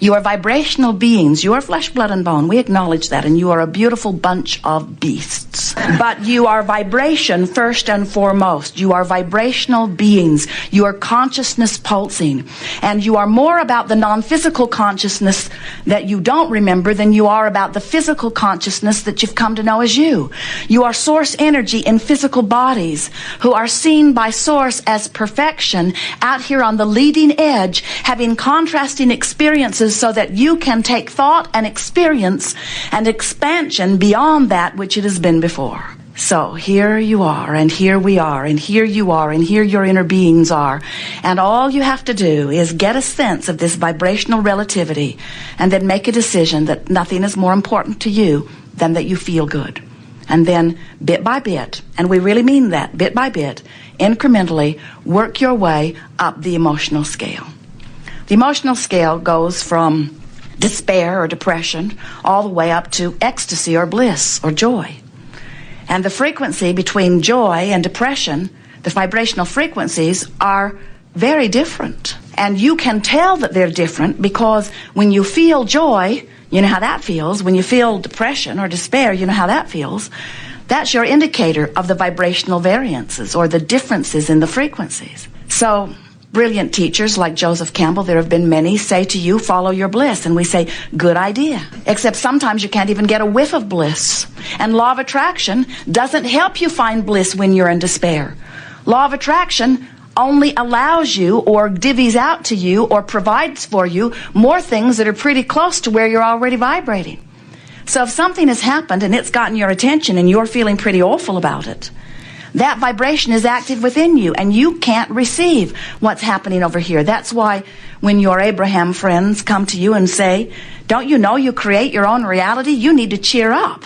You are vibrational beings. You are flesh, blood, and bone. We acknowledge that, and you are a beautiful bunch of beasts. But you are vibration first and foremost. You are vibrational beings. You are consciousness pulsing. And you are more about the non-physical consciousness that you don't remember than you are about the physical consciousness that you've come to know as you. You are source energy in physical bodies who are seen by source as perfection out here on the leading edge, having contrasting experiences so that you can take thought and experience and expansion beyond that which it has been before. So here you are, and here we are, and here you are, and here your inner beings are. And all you have to do is get a sense of this vibrational relativity and then make a decision that nothing is more important to you than that you feel good. And then bit by bit, and we really mean that, bit by bit, incrementally work your way up the emotional scale. The emotional scale goes from despair or depression all the way up to ecstasy or bliss or joy. And the frequency between joy and depression, the vibrational frequencies, are very different. And you can tell that they're different because when you feel joy, you know how that feels. When you feel depression or despair, you know how that feels. That's your indicator of the vibrational variances or the differences in the frequencies. So brilliant teachers like Joseph Campbell, there have been many, say to you, follow your bliss. And we say, good idea. Except sometimes you can't even get a whiff of bliss. And law of attraction doesn't help you find bliss when you're in despair. Law of attraction only allows you or divvies out to you or provides for you more things that are pretty close to where you're already vibrating. So if something has happened and it's gotten your attention and you're feeling pretty awful about it, that vibration is active within you, and you can't receive what's happening over here. That's why when your Abraham friends come to you and say, don't you know you create your own reality? You need to cheer up.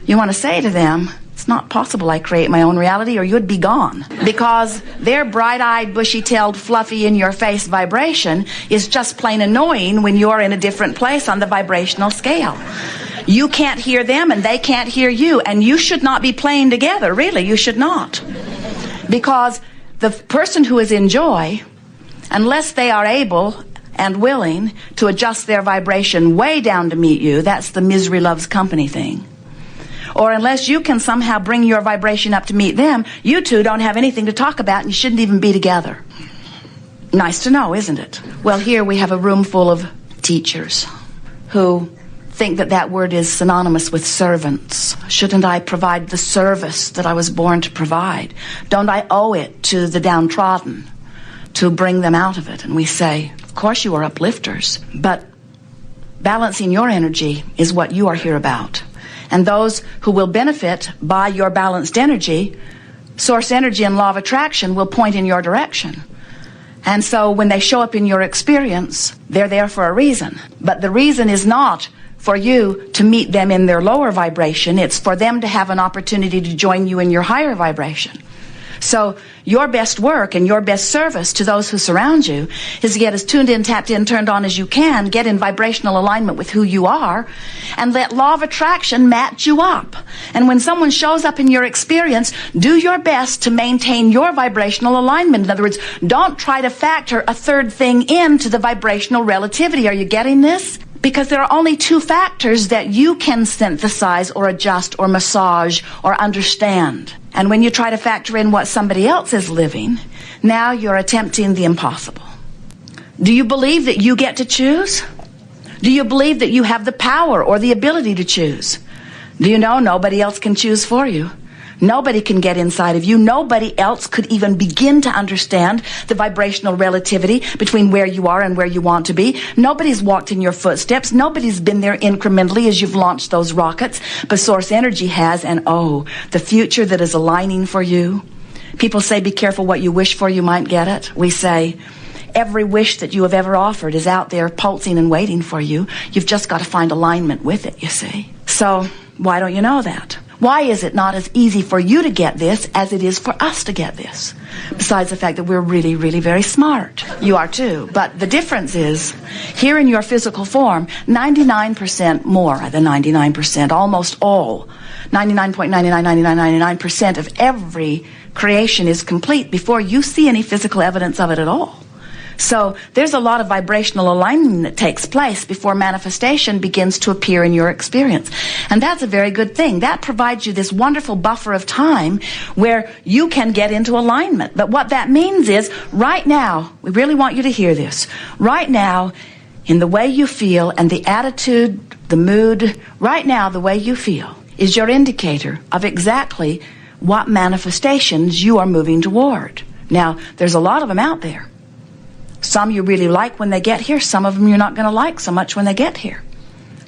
You want to say to them, it's not possible I create my own reality or you'd be gone. Because their bright-eyed, bushy-tailed, fluffy, in-your-face vibration is just plain annoying when you're in a different place on the vibrational scale. You can't hear them and they can't hear you, and you should not be playing together, really, you should not. Because the person who is in joy, unless they are able and willing to adjust their vibration way down to meet you, that's the misery loves company thing. Or unless you can somehow bring your vibration up to meet them, you two don't have anything to talk about and you shouldn't even be together. Nice to know, isn't it? Well, here we have a room full of teachers who think that that word is synonymous with servants. Shouldn't I provide the service that I was born to provide? Don't I owe it to the downtrodden to bring them out of it? And we say, of course you are uplifters, but balancing your energy is what you are here about. And those who will benefit by your balanced energy, source energy and law of attraction, will point in your direction. And so when they show up in your experience, they're there for a reason. But the reason is not for you to meet them in their lower vibration. It's for them to have an opportunity to join you in your higher vibration. So your best work and your best service to those who surround you is to get as tuned in, tapped in, turned on as you can, get in vibrational alignment with who you are, and let law of attraction match you up. And when someone shows up in your experience, do your best to maintain your vibrational alignment. In other words, don't try to factor a third thing into the vibrational relativity. Are you getting this? Because there are only two factors that you can synthesize or adjust or massage or understand. And when you try to factor in what somebody else is living, now you're attempting the impossible. Do you believe that you get to choose? Do you believe that you have the power or the ability to choose? Do you know nobody else can choose for you? Nobody can get inside of you. Nobody else could even begin to understand the vibrational relativity between where you are and where you want to be. Nobody's walked in your footsteps. Nobody's been there incrementally as you've launched those rockets. But Source Energy has, and oh, the future that is aligning for you. People say, be careful what you wish for, you might get it. We say, every wish that you have ever offered is out there pulsing and waiting for you. You've just got to find alignment with it, you see. So, why don't you know that? Why is it not as easy for you to get this as it is for us to get this? Besides the fact that we're really, really very smart. You are too. But the difference is, here in your physical form, 99% more than 99%, almost all, 99.999999% of every creation is complete before you see any physical evidence of it at all. So there's a lot of vibrational alignment that takes place before manifestation begins to appear in your experience. And that's a very good thing. That provides you this wonderful buffer of time where you can get into alignment. But what that means is, right now, we really want you to hear this, right now, in the way you feel and the attitude, the mood, right now, the way you feel is your indicator of exactly what manifestations you are moving toward. Now, there's a lot of them out there. Some you really like when they get here. Some of them you're not going to like so much when they get here.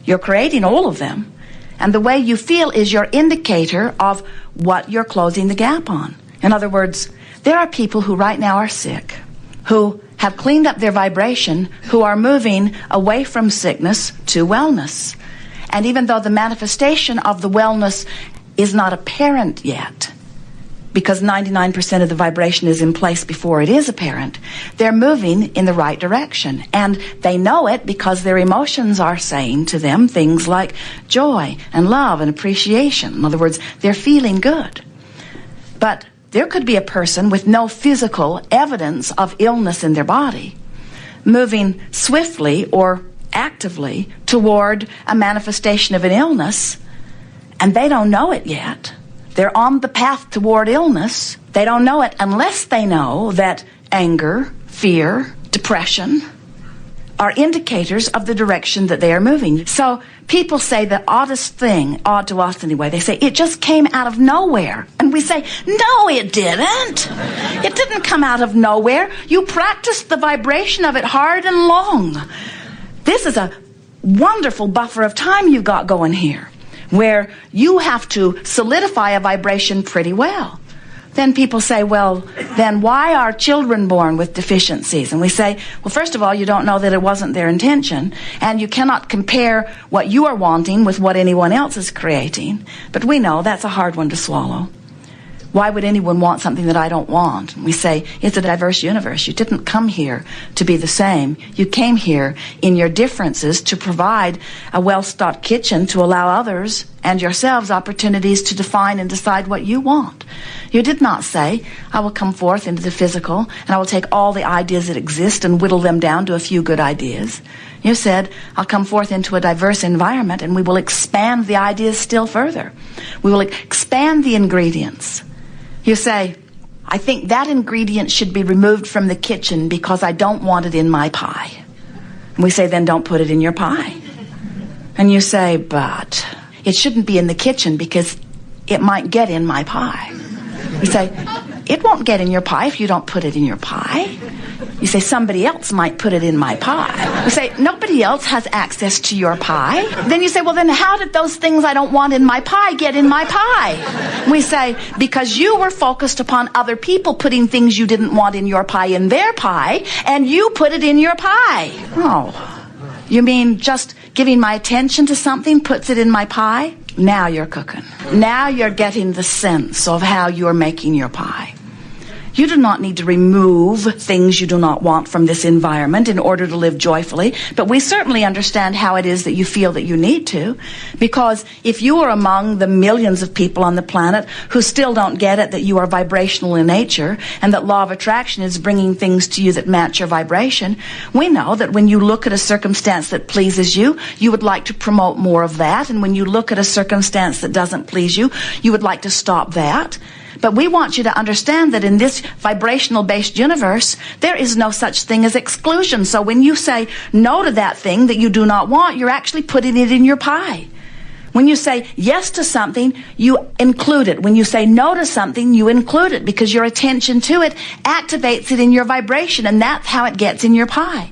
You're creating all of them. And the way you feel is your indicator of what you're closing the gap on. In other words, there are people who right now are sick, who have cleaned up their vibration, who are moving away from sickness to wellness. And even though the manifestation of the wellness is not apparent yet, because 99% of the vibration is in place before it is apparent, they're moving in the right direction. And they know it because their emotions are saying to them things like joy and love and appreciation. In other words, they're feeling good. But there could be a person with no physical evidence of illness in their body moving swiftly or actively toward a manifestation of an illness, and they don't know it yet. They're on the path toward illness. They don't know it unless they know that anger, fear, depression are indicators of the direction that they are moving. So people say the oddest thing, odd to us anyway, they say, it just came out of nowhere. And we say, no, it didn't. It didn't come out of nowhere. You practiced the vibration of it hard and long. This is a wonderful buffer of time you've got going here, where you have to solidify a vibration pretty well. Then people say, well, then why are children born with deficiencies? And we say, well, first of all, you don't know that it wasn't their intention, and you cannot compare what you are wanting with what anyone else is creating. But we know that's a hard one to swallow. Why would anyone want something that I don't want? And we say, it's a diverse universe. You didn't come here to be the same. You came here in your differences to provide a well-stocked kitchen to allow others and yourselves opportunities to define and decide what you want. You did not say, I will come forth into the physical and I will take all the ideas that exist and whittle them down to a few good ideas. You said, I'll come forth into a diverse environment and we will expand the ideas still further. We will expand the ingredients. You say, I think that ingredient should be removed from the kitchen because I don't want it in my pie. And we say, then don't put it in your pie. And you say, but it shouldn't be in the kitchen because it might get in my pie. You say, it won't get in your pie if you don't put it in your pie. You say, somebody else might put it in my pie. You say, nobody else has access to your pie. Then you say, well, then how did those things I don't want in my pie get in my pie? We say, because you were focused upon other people putting things you didn't want in your pie in their pie, and you put it in your pie. Oh, you mean just giving my attention to something puts it in my pie? Now you're cooking. Now you're getting the sense of how you're making your pie. You do not need to remove things you do not want from this environment in order to live joyfully, but we certainly understand how it is that you feel that you need to, because if you are among the millions of people on the planet who still don't get it that you are vibrational in nature and that law of attraction is bringing things to you that match your vibration, we know that when you look at a circumstance that pleases you, you would like to promote more of that, and when you look at a circumstance that doesn't please you, you would like to stop that. But we want you to understand that in this vibrational-based universe, there is no such thing as exclusion. So when you say no to that thing that you do not want, you're actually putting it in your pie. When you say yes to something, you include it. When you say no to something, you include it because your attention to it activates it in your vibration, and that's how it gets in your pie.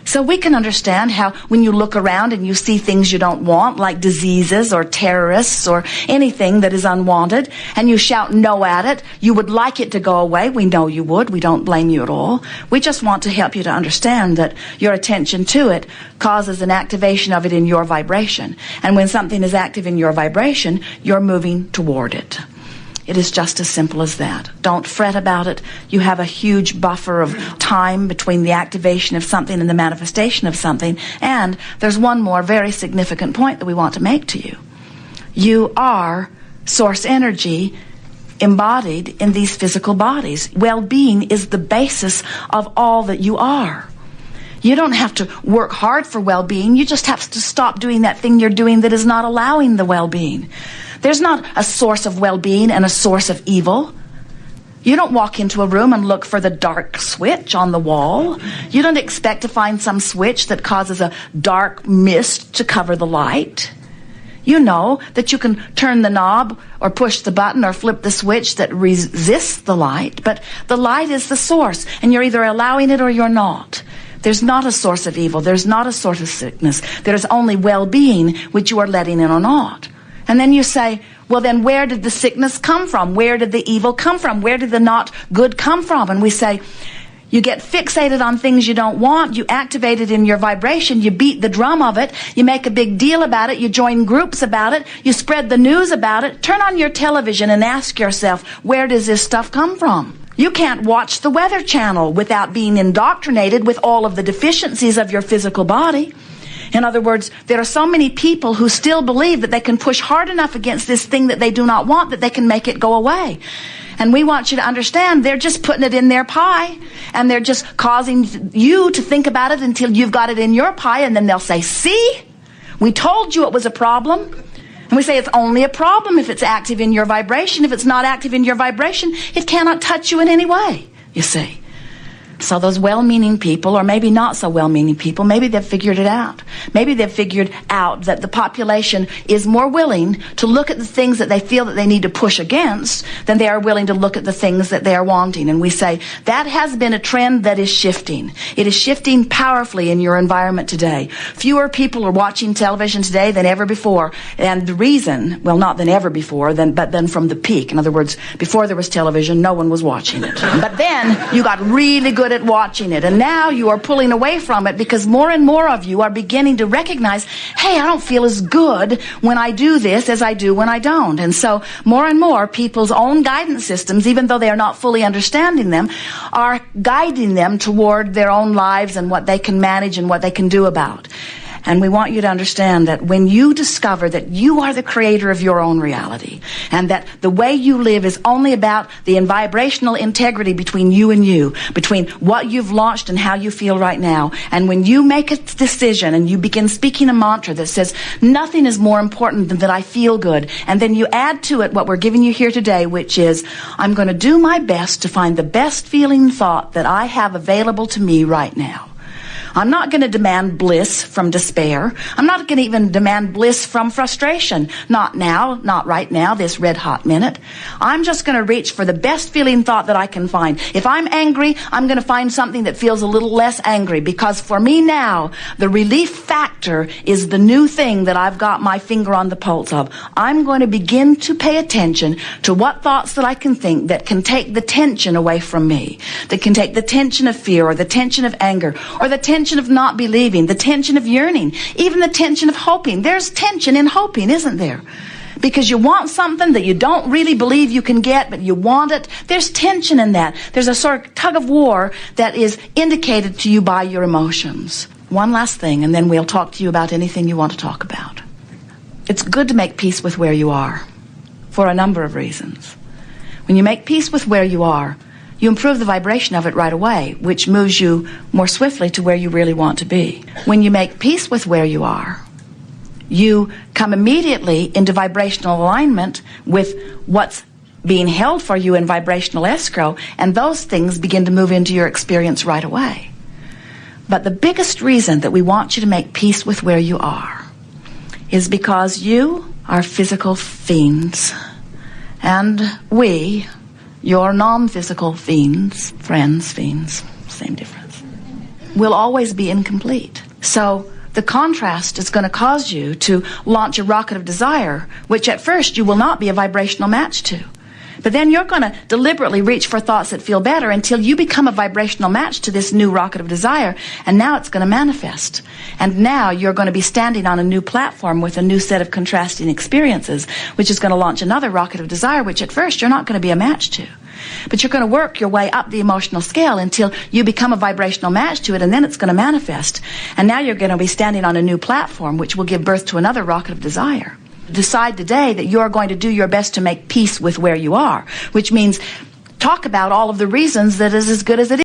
So we can understand how when you look around and you see things you don't want, like diseases or terrorists or anything that is unwanted, and you shout no at it, you would like it to go away. We know you would. We don't blame you at all. We just want to help you to understand that your attention to it causes an activation of it in your vibration. And when something is active in your vibration, you're moving toward it. It is just as simple as that. Don't fret about it. You have a huge buffer of time between the activation of something and the manifestation of something. And there's one more very significant point that we want to make to you. You are source energy embodied in these physical bodies. Well-being is the basis of all that you are. You don't have to work hard for well-being. You just have to stop doing that thing you're doing that is not allowing the well-being. There's not a source of well-being and a source of evil. You don't walk into a room and look for the dark switch on the wall. You don't expect to find some switch that causes a dark mist to cover the light. You know that you can turn the knob or push the button or flip the switch that resists the light, but the light is the source, and you're either allowing it or you're not. There's not a source of evil. There's not a source of sickness. There's only well-being, which you are letting in or not. And then you say, well, then where did the sickness come from? Where did the evil come from? Where did the not good come from? And we say, you get fixated on things you don't want. You activate it in your vibration. You beat the drum of it. You make a big deal about it. You join groups about it. You spread the news about it. Turn on your television and ask yourself, where does this stuff come from? You can't watch the Weather Channel without being indoctrinated with all of the deficiencies of your physical body. In other words, there are so many people who still believe that they can push hard enough against this thing that they do not want that they can make it go away. And we want you to understand they're just putting it in their pie, and they're just causing you to think about it until you've got it in your pie, and then they'll say, see, we told you it was a problem. And we say it's only a problem if it's active in your vibration. If it's not active in your vibration, it cannot touch you in any way, you see. So those well-meaning people, or maybe not so well-meaning people, maybe they've figured it out. Maybe they've figured out that the population is more willing to look at the things that they feel that they need to push against than they are willing to look at the things that they are wanting. And we say that has been a trend that is shifting. It is shifting powerfully in your environment today. Fewer people are watching television today than ever before. And the reason, well, not than ever before, but then from the peak. In other words, before there was television, no one was watching it. But then you got really good at watching it, and now you are pulling away from it because more and more of you are beginning to recognize, hey, I don't feel as good when I do this as I do when I don't. And so more and more people's own guidance systems, even though they are not fully understanding them, are guiding them toward their own lives and what they can manage and what they can do about. And we want you to understand that when you discover that you are the creator of your own reality, and that the way you live is only about the vibrational integrity between you and you, between what you've launched and how you feel right now, and when you make a decision and you begin speaking a mantra that says, nothing is more important than that I feel good, and then you add to it what we're giving you here today, which is, I'm going to do my best to find the best feeling thought that I have available to me right now. I'm not going to demand bliss from despair. I'm not going to even demand bliss from frustration. Not now, not right now, this red hot minute. I'm just going to reach for the best feeling thought that I can find. If I'm angry, I'm going to find something that feels a little less angry, because for me now, the relief factor is the new thing that I've got my finger on the pulse of. I'm going to begin to pay attention to what thoughts that I can think that can take the tension away from me, that can take the tension of fear or the tension of anger or the tension of not believing, the tension of yearning, even the tension of hoping. There's tension in hoping, isn't there? Because you want something that you don't really believe you can get, but you want it. There's tension in that. There's a sort of tug of war that is indicated to you by your emotions. One last thing, and then we'll talk to you about anything you want to talk about. It's good to make peace with where you are for a number of reasons. When you make peace with where you are, you improve the vibration of it right away, which moves you more swiftly to where you really want to be. When you make peace with where you are, you come immediately into vibrational alignment with what's being held for you in vibrational escrow, and those things begin to move into your experience right away. But the biggest reason that we want you to make peace with where you are is because you are physical fiends, and we, your non-physical fiends, friends, fiends, same difference, will always be incomplete. So the contrast is going to cause you to launch a rocket of desire, which at first you will not be a vibrational match to. But then you're going to deliberately reach for thoughts that feel better until you become a vibrational match to this new rocket of desire, and now it's going to manifest. And now you're going to be standing on a new platform with a new set of contrasting experiences, which is going to launch another rocket of desire, which at first you're not going to be a match to. But you're going to work your way up the emotional scale until you become a vibrational match to it, and then it's going to manifest. And now you're going to be standing on a new platform, which will give birth to another rocket of desire. decide today that you're going to do your best to make peace with where you are, which means talk about all of the reasons that is as good as it is.